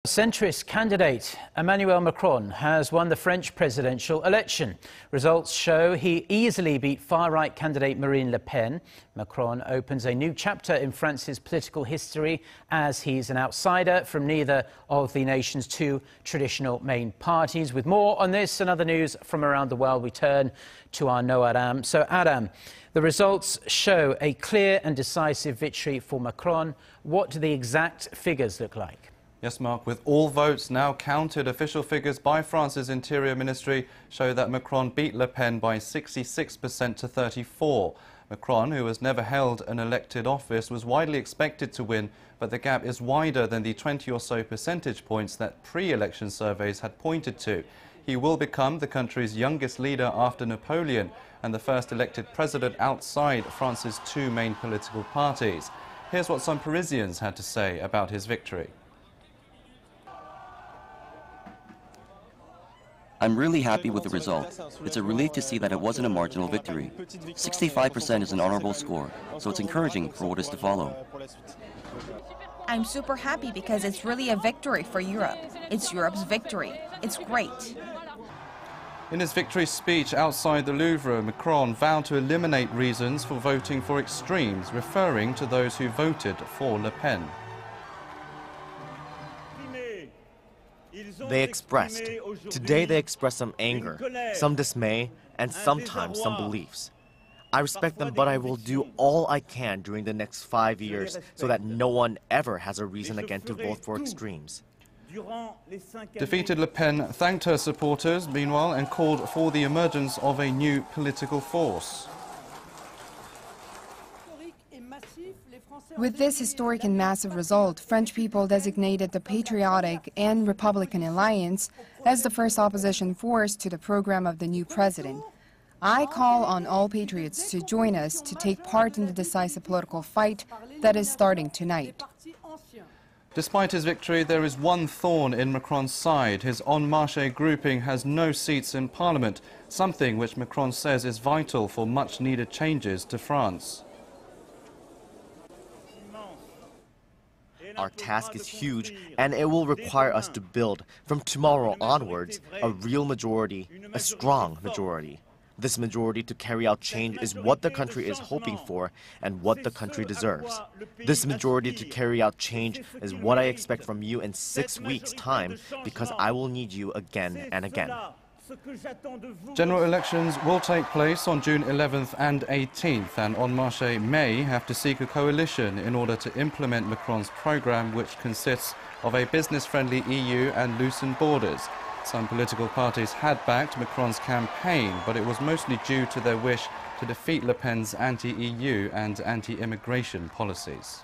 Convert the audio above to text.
Centrist candidate Emmanuel Macron has won the French presidential election. Results show he easily beat far-right candidate Marine Le Pen. Macron opens a new chapter in France's political history as he's an outsider from neither of the nation's two traditional main parties. With more on this and other news from around the world, we turn to our Ro Aram. So, Aram, the results show a clear and decisive victory for Macron. What do the exact figures look like? Yes, Mark, with all votes now counted, official figures by France's Interior Ministry show that Macron beat Le Pen by 66% to 34%. Macron, who has never held an elected office, was widely expected to win, but the gap is wider than the 20 or so percentage points that pre-election surveys had pointed to. He will become the country's youngest leader after Napoleon and the first elected president outside France's two main political parties. Here's what some Parisians had to say about his victory. I'm really happy with the result. It's a relief to see that it wasn't a marginal victory. 65% is an honorable score, so it's encouraging for what is to follow. I'm super happy because it's really a victory for Europe. It's Europe's victory. It's great. In his victory speech outside the Louvre, Macron vowed to eliminate reasons for voting for extremes, referring to those who voted for Le Pen. Today they expressed some anger, some dismay, and sometimes some beliefs. I respect them, but I will do all I can during the next 5 years so that no one ever has a reason again to vote for extremes. Defeated Le Pen thanked her supporters, meanwhile, and called for the emergence of a new political force. With this historic and massive result, French people designated the Patriotic and Republican Alliance as the first opposition force to the program of the new president. I call on all patriots to join us to take part in the decisive political fight that is starting tonight. Despite his victory, there is one thorn in Macron's side. His En Marche grouping has no seats in Parliament, something which Macron says is vital for much-needed changes to France. Our task is huge, and it will require us to build, from tomorrow onwards, a real majority, a strong majority. This majority to carry out change is what the country is hoping for and what the country deserves. This majority to carry out change is what I expect from you in 6 weeks' time, because I will need you again and again. General elections will take place on June 11th and 18th, and En Marche may have to seek a coalition in order to implement Macron's programme, which consists of a business-friendly EU and loosened borders. Some political parties had backed Macron's campaign, but it was mostly due to their wish to defeat Le Pen's anti-EU and anti-immigration policies.